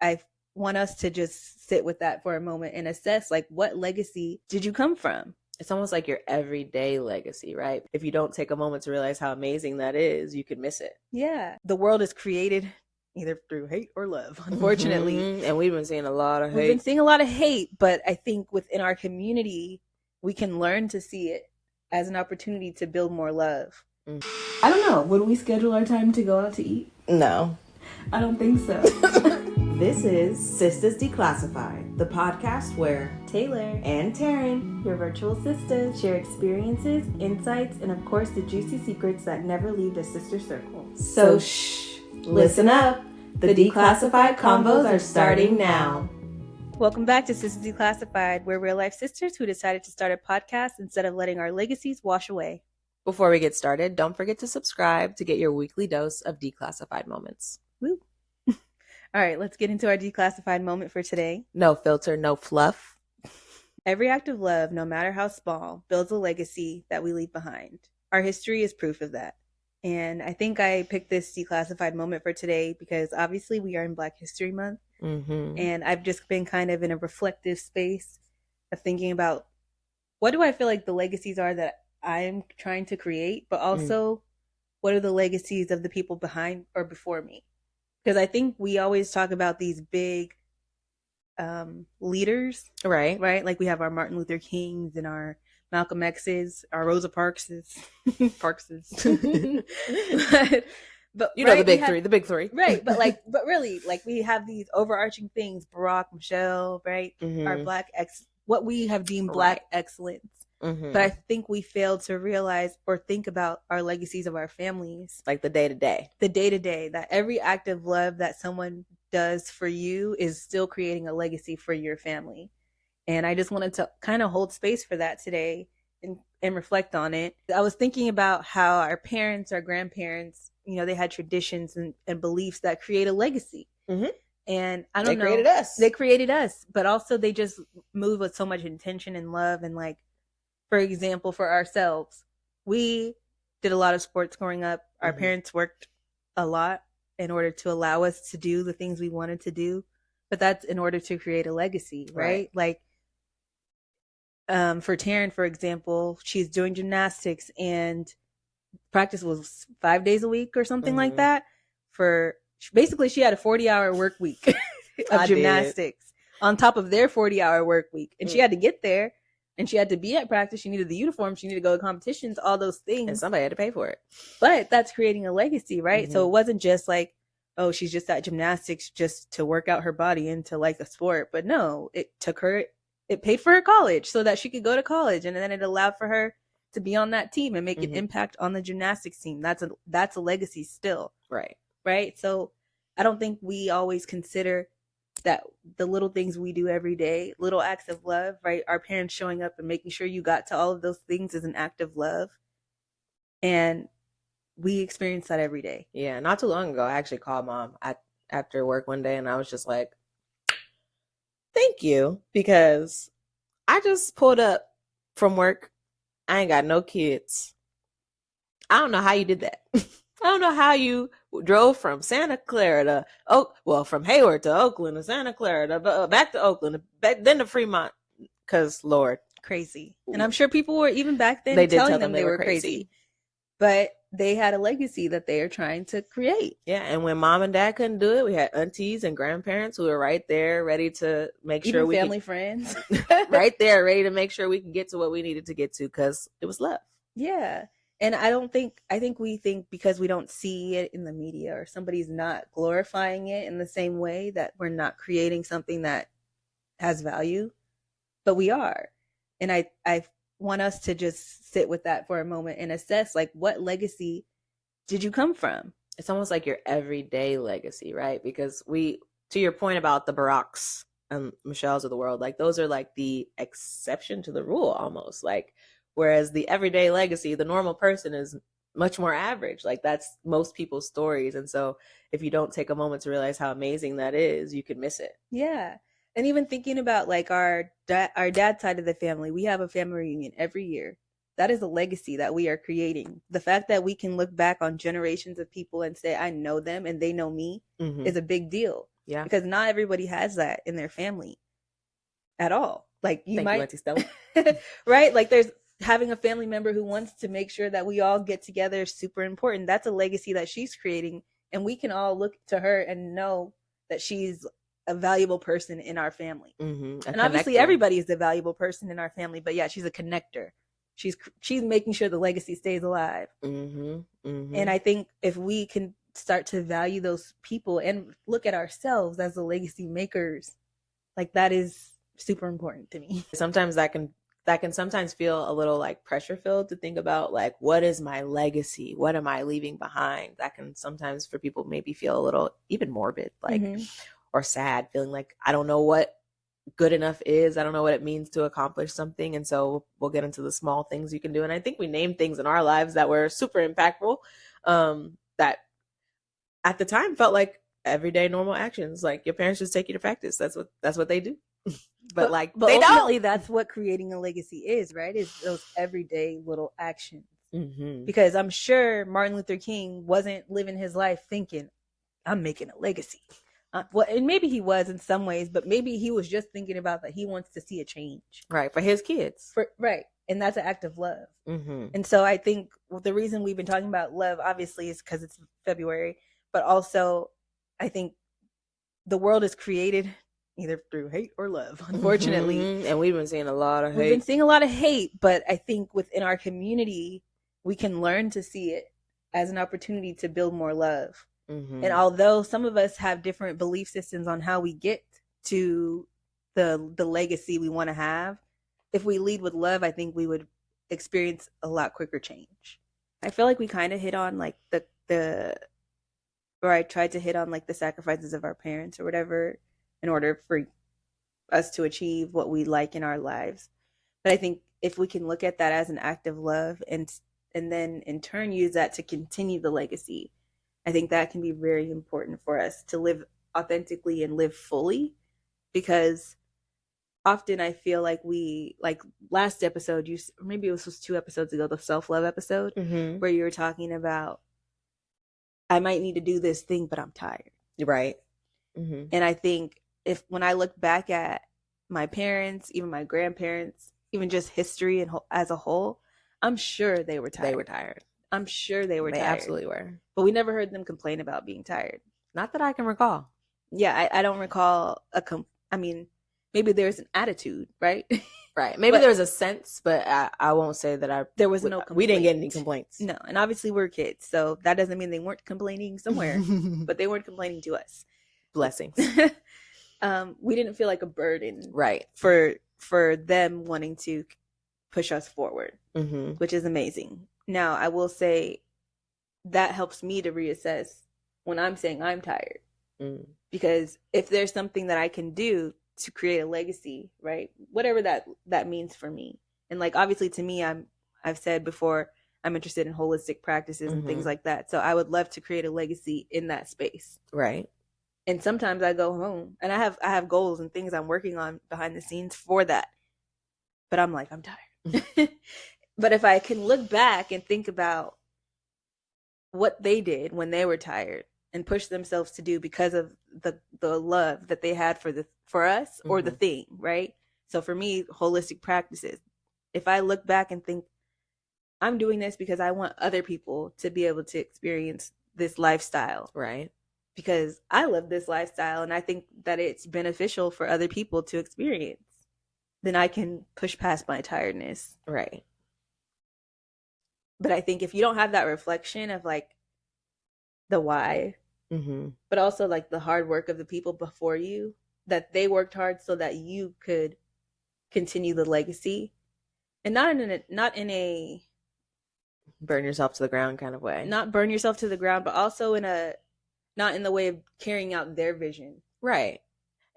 I want us to just sit with that for a moment and assess, like, what legacy did you come from? It's almost like your everyday legacy, right? If you don't take a moment to realize how amazing that is, you could miss it. Yeah. The world is created either through hate or love, unfortunately. Mm-hmm. And we've been seeing a lot of hate. We've been seeing a lot of hate, but I think within our community, we can learn to see it as an opportunity to build more love. I don't know. Would we schedule our time to go out to eat? No. I don't think so. This is Sistas Declassified, the podcast where Taylor and Taryn, your virtual sisters, share experiences, insights, and of course the juicy secrets that never leave the sister circle. So shh, listen up. The Declassified convos are starting now. Welcome back to Sistas Declassified, where real life sisters who decided to start a podcast instead of letting our legacies wash away. Before we get started, don't forget to subscribe to get your weekly dose of declassified moments. Woo. All right, let's get into our declassified moment for today. No filter, no fluff. Every act of love, no matter how small, builds a legacy that we leave behind. Our history is proof of that. And I think I picked this declassified moment for today because obviously we are in Black History Month. Mm-hmm. And I've just been kind of in a reflective space of thinking about what do I feel like the legacies are that I'm trying to create, but also what are the legacies of the people behind or before me? Because I think we always talk about these big leaders, Right. Like we have our Martin Luther Kings and our Malcolm X's, our Rosa Parkses. But you know, right, the big three. Right. But really, like we have these overarching things, Barack, Michelle, right? Mm-hmm. Our what we have deemed Black excellence. Mm-hmm. But I think we fail to realize or think about our legacies of our families. Like the day-to-day. The day-to-day, that every act of love that someone does for you is still creating a legacy for your family. And I just wanted to kind of hold space for that today and reflect on it. I was thinking about how our parents, our grandparents, you know, they had traditions and beliefs that create a legacy. Mm-hmm. And I don't know. They created us. But also they just move with so much intention and love. And like, for example, for ourselves, we did a lot of sports growing up. Our parents worked a lot in order to allow us to do the things we wanted to do. But that's in order to create a legacy, right? Like, for Taryn, for example, she's doing gymnastics and practice was 5 days a week or something like that. Basically, she had a 40-hour work week of gymnastics on top of their 40-hour work week. And she had to get there. And she had to be at practice. She needed the uniform. She needed to go to competitions, all those things. And somebody had to pay for it. But that's creating a legacy, right? Mm-hmm. So it wasn't just like, oh, she's just at gymnastics just to work out her body and to like the sport. But no, it paid for her college so that she could go to college. And then it allowed for her to be on that team and make an impact on the gymnastics team. That's a legacy still. Right? So I don't think we always consider that the little things we do every day, little acts of love, right? Our parents showing up and making sure you got to all of those things is an act of love. And we experience that every day. Yeah. Not too long ago, I actually called Mom after work one day and I was just like, thank you. Because I just pulled up from work. I ain't got no kids. I don't know how you did that. I don't know how you drove from Santa Clara to from Hayward to Oakland to Santa Clara to back to Oakland, then to Fremont. Because Lord, crazy. And I'm sure people were even back then telling them they were crazy. But they had a legacy that they are trying to create. Yeah, and when Mom and Dad couldn't do it, we had aunties and grandparents who were right there, ready to make sure we family friends, right there, ready to make sure we can get to what we needed to get to because it was love. Yeah. And I think we think because we don't see it in the media or somebody's not glorifying it in the same way that we're not creating something that has value, but we are. And I want us to just sit with that for a moment and assess, like, what legacy did you come from? It's almost like your everyday legacy, right? Because to your point about the Baracks and Michelles of the world, like those are like the exception to the rule almost, like, whereas the everyday legacy, the normal person is much more average. Like that's most people's stories. And so if you don't take a moment to realize how amazing that is, you could miss it. Yeah. And even thinking about like our dad's side of the family, we have a family reunion every year. That is a legacy that we are creating. The fact that we can look back on generations of people and say, I know them and they know me is a big deal. Yeah. Because not everybody has that in their family at all. Like you Thank might, you, Auntie Stella. right? Like there's having a family member who wants to make sure that we all get together is super important. That's a legacy that she's creating. And we can all look to her and know that she's a valuable person in our family. And obviously everybody is a valuable person in our family, but yeah, she's a connector. She's making sure the legacy stays alive. And I think if we can start to value those people and look at ourselves as the legacy makers, like that is super important to me. Sometimes that can sometimes feel a little like pressure filled to think about like, what is my legacy? What am I leaving behind? That can sometimes for people maybe feel a little even morbid, like, or sad, feeling like I don't know what good enough is. I don't know what it means to accomplish something. And so we'll get into the small things you can do. And I think we named things in our lives that were super impactful, that at the time felt like everyday normal actions. Like your parents just take you to practice. That's what they do. But they ultimately, that's what creating a legacy is, right? Is those everyday little actions. Because I'm sure Martin Luther King wasn't living his life thinking, I'm making a legacy. Well, and maybe he was in some ways, but maybe he was just thinking about that he wants to see a change. Right. For his kids. Right. And that's an act of love. And so I think the reason we've been talking about love, obviously, is because it's February. But also, I think the world is created either through hate or love, unfortunately. And we've been seeing a lot of hate. We've been seeing a lot of hate, but I think within our community, we can learn to see it as an opportunity to build more love. And although some of us have different belief systems on how we get to the legacy we want to have, if we lead with love, I think we would experience a lot quicker change. I feel like we kind of hit on like or I tried to hit on like the sacrifices of our parents or whatever in order for us to achieve what we like in our lives. But I think if we can look at that as an act of love and then in turn use that to continue the legacy, I think that can be very important for us to live authentically and live fully, because often I feel like last episode, maybe it was 2 episodes ago, the self-love episode, where you were talking about, I might need to do this thing, but I'm tired. Right. And I think when I look back at my parents, even my grandparents, even just history and as a whole, I'm sure they were tired. I'm sure they were tired. They absolutely were. But we never heard them complain about being tired. Not that I can recall. Yeah, I don't recall maybe there's an attitude, right? Right. Maybe there was a sense, but I won't say that there was no complaint. We didn't get any complaints. No, and obviously we're kids, so that doesn't mean they weren't complaining somewhere, but they weren't complaining to us. Blessings. We didn't feel like a burden, right, for them wanting to push us forward, which is amazing. Now, I will say that helps me to reassess when I'm saying I'm tired, because if there's something that I can do to create a legacy, right, whatever that means for me, and like obviously to me, I've said before, I'm interested in holistic practices and things like that. So I would love to create a legacy in that space, right. And sometimes I go home and I have goals and things I'm working on behind the scenes for that, but I'm like, I'm tired. But if I can look back and think about what they did when they were tired and push themselves to do because of the love that they had for us or the thing, right? So for me, holistic practices, if I look back and think, I'm doing this because I want other people to be able to experience this lifestyle, right? Because I love this lifestyle and I think that it's beneficial for other people to experience, then I can push past my tiredness. Right. But I think if you don't have that reflection of like the why, but also like the hard work of the people before you, that they worked hard so that you could continue the legacy, and not in a burn yourself to the ground kind of way. Not burn yourself to the ground, but also not in the way of carrying out their vision. Right.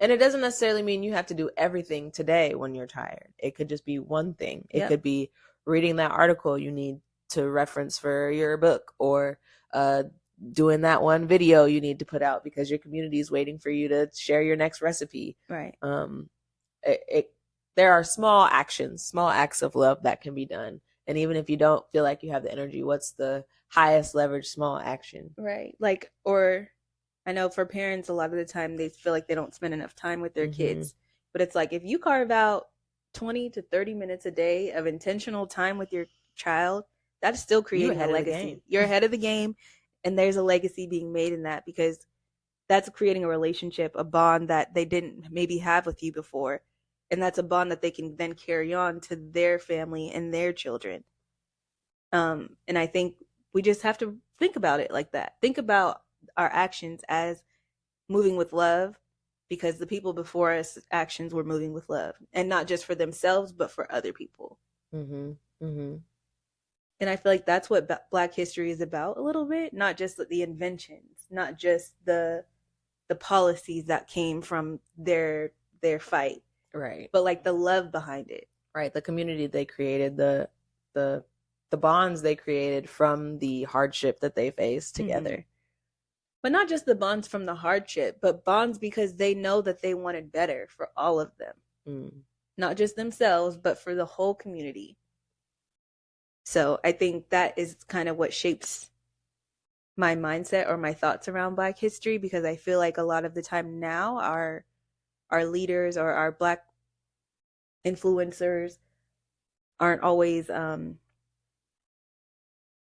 And it doesn't necessarily mean you have to do everything today when you're tired. It could just be one thing. It could be reading that article you need to reference for your book, or doing that one video you need to put out because your community is waiting for you to share your next recipe. Right. There are small actions, small acts of love that can be done. And even if you don't feel like you have the energy, what's the highest leverage small action? Right. Like, or I know for parents, a lot of the time they feel like they don't spend enough time with their Mhm. kids. But it's like if you carve out 20 to 30 minutes a day of intentional time with your child, that's still creating a ahead of the legacy. game. You're ahead of the game, and there's a legacy being made in that because that's creating a relationship, a bond that they didn't maybe have with you before. And that's a bond that they can then carry on to their family and their children. And I think we just have to think about it like that. Think about our actions as moving with love because the people before us actions were moving with love and not just for themselves but for other people. Mhm. Mhm. And I feel like that's what Black history is about a little bit, not just the inventions, not just the policies that came from their fight, Right. but like the love behind it. Right. The community they created, the bonds they created from the hardship that they faced together. Mm-hmm. But not just the bonds from the hardship, but bonds because they know that they wanted better for all of them. Not just themselves, but for the whole community. So I think that is kind of what shapes my mindset or my thoughts around Black history, because I feel like a lot of the time now our leaders or our Black influencers aren't always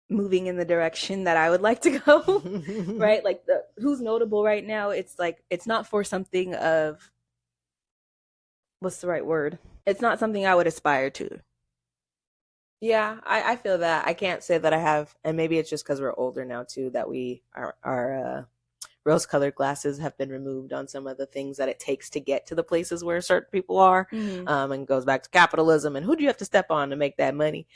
moving in the direction that I would like to go. Right? Like who's notable right now, it's like it's not for something of, what's the right word? It's not something I would aspire to. Yeah, I feel that. I can't say that I have, and maybe it's just because we're older now too, that our rose-colored glasses have been removed on some of the things that it takes to get to the places where certain people are. Mm-hmm. And goes back to capitalism and who do you have to step on to make that money.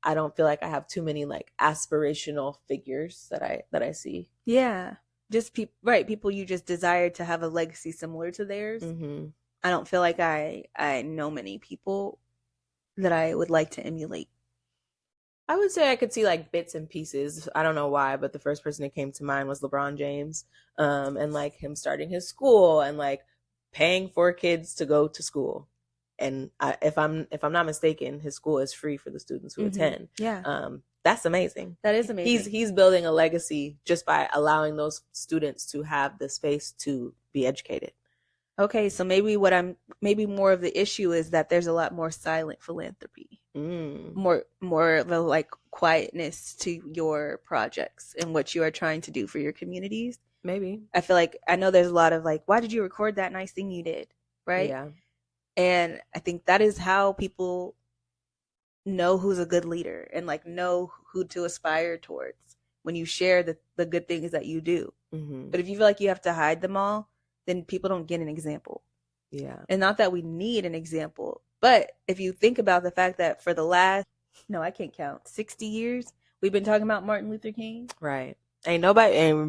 I don't feel like I have too many like aspirational figures that I see. Yeah, just people you just desire to have a legacy similar to theirs. Mm-hmm. I don't feel like I know many people that I would like to emulate. I would say I could see like bits and pieces. I don't know why, but the first person that came to mind was LeBron James, and like him starting his school and like paying for kids to go to school. And if I'm not mistaken, his school is free for the students who attend. Yeah, that's amazing. That is amazing. He's building a legacy just by allowing those students to have the space to be educated. Okay, so maybe more of the issue is that there's a lot more silent philanthropy, more of a like quietness to your projects and what you are trying to do for your communities. Maybe I feel like I know there's a lot of like, why did you record that nice thing you did, right? Yeah, and I think that is how people know who's a good leader and like know who to aspire towards when you share the good things that you do. Mm-hmm. But if you feel like you have to hide them all, then people don't get an example. Yeah. And not that we need an example, but if you think about the fact that for the last, I can't count, 60 years, we've been talking about Martin Luther King. Right. Ain't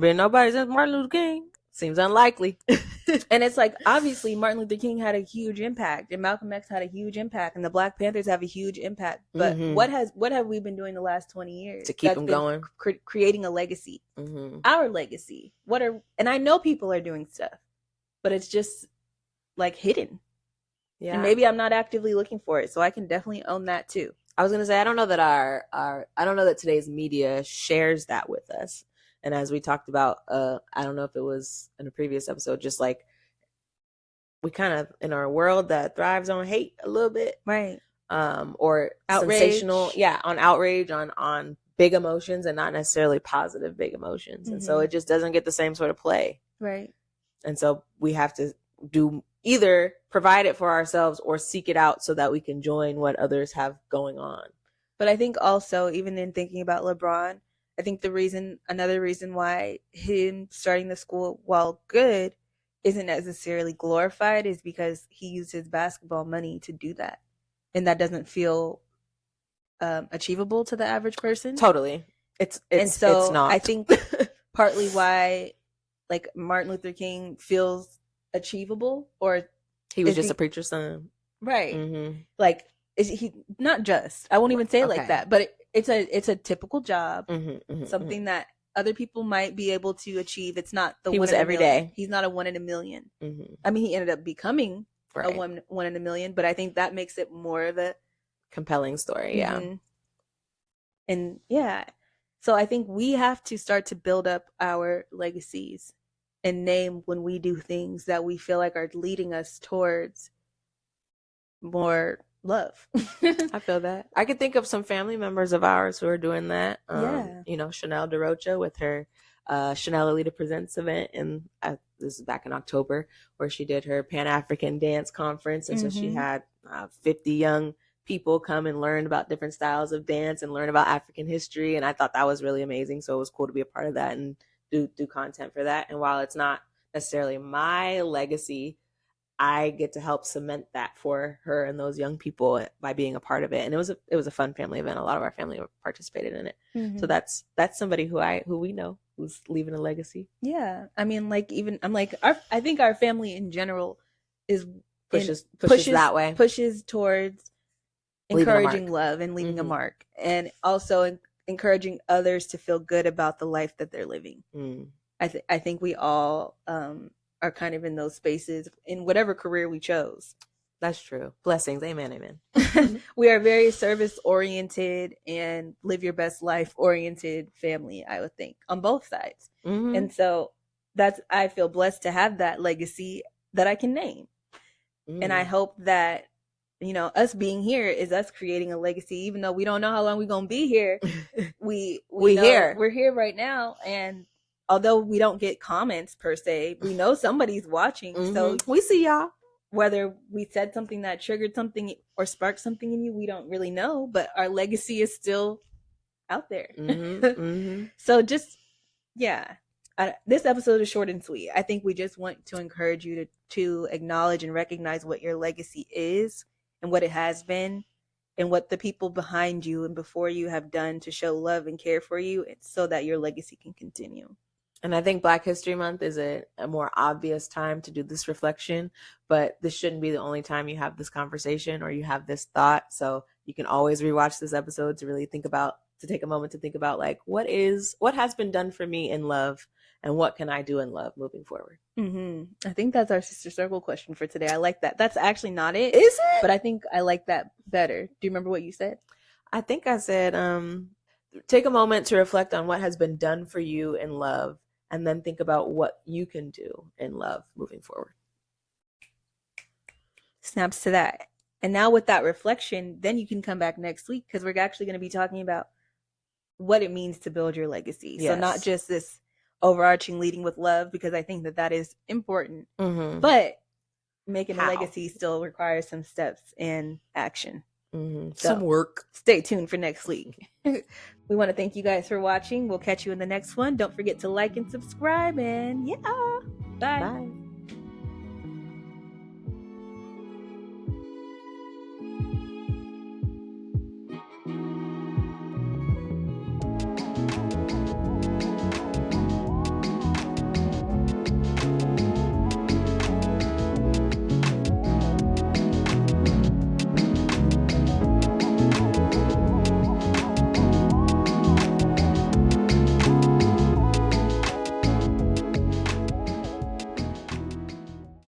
been nobody since Martin Luther King. Seems unlikely. And it's like, obviously, Martin Luther King had a huge impact, and Malcolm X had a huge impact, and the Black Panthers have a huge impact. But what have we been doing the last 20 years to keep them going? Creating a legacy, our legacy. And I know people are doing stuff, but it's just like hidden. Yeah. And maybe I'm not actively looking for it, so I can definitely own that too. I was gonna say I don't know that I don't know that today's media shares that with us. And as we talked about, I don't know if it was in a previous episode, just like we kind of in our world that thrives on hate a little bit, right? Or outrage. Sensational, on outrage, on big emotions, and not necessarily positive big emotions, and so it just doesn't get the same sort of play, right? And so we have to do either provide it for ourselves or seek it out so that we can join what others have going on. But I think also, even in thinking about LeBron, I think another reason why him starting the school, while good, isn't necessarily glorified is because he used his basketball money to do that. And that doesn't feel achievable to the average person. Totally. It's not. I think partly why like Martin Luther King feels achievable, or he was just a preacher's son. Right. Mm-hmm. Like, is he not just, I won't even say it like that, but it's a typical job, something that other people might be able to achieve. It's not he was every day. He's not a 1 in a million. I mean, he ended up becoming a one in a million, but I think that makes it more of a compelling story. Yeah. And yeah, So I think we have to start to build up our legacies and name when we do things that we feel like are leading us towards more love. I feel that. I could think of some family members of ours who are doing that. Yeah. You know, Chanel DeRocha with her Chanel Alita Presents event, and this is back in October, where she did her Pan-African dance conference. And so she had 50 young people come and learn about different styles of dance and learn about African history. And I thought that was really amazing. So it was cool to be a part of that and do content for that. And while it's not necessarily my legacy, I get to help cement that for her and those young people by being a part of it. And it was a fun family event. A lot of our family participated in it. So that's somebody who we know who's leaving a legacy. Yeah. I mean, like, even I'm like, I think our family in general is pushes that way, pushes towards encouraging love and leaving a mark, and also encouraging others to feel good about the life that they're living. I think we all are kind of in those spaces in whatever career we chose. That's true. Blessings. Amen. Amen. We are very service oriented and live your best life oriented family, I would think, on both sides. And so I feel blessed to have that legacy that I can name. And I hope that, you know, us being here is us creating a legacy, even though we don't know how long we're going to be here. We're here right now. And although we don't get comments per se, we know somebody's watching. So we see y'all. Whether we said something that triggered something or sparked something in you, we don't really know, but our legacy is still out there. So just, this episode is short and sweet. I think we just want to encourage you to acknowledge and recognize what your legacy is and what it has been and what the people behind you and before you have done to show love and care for you so that your legacy can continue. And I think Black History Month is a more obvious time to do this reflection, but this shouldn't be the only time you have this conversation or you have this thought. So you can always rewatch this episode to really take a moment to think about, like, what has been done for me in love and what can I do in love moving forward? I think that's our sister circle question for today. I like that. That's actually not it. Is it? But I think I like that better. Do you remember what you said? I think I said, take a moment to reflect on what has been done for you in love, and then think about what you can do in love moving forward. Snaps to that. And now with that reflection, then you can come back next week, because we're actually going to be talking about what it means to build your legacy. Yes. So not just this overarching leading with love, because I think that is important, but making a legacy still requires some steps and action. So some work. Stay tuned for next week. We want to thank you guys for watching. We'll catch you in the next one. Don't forget to like and subscribe, and bye.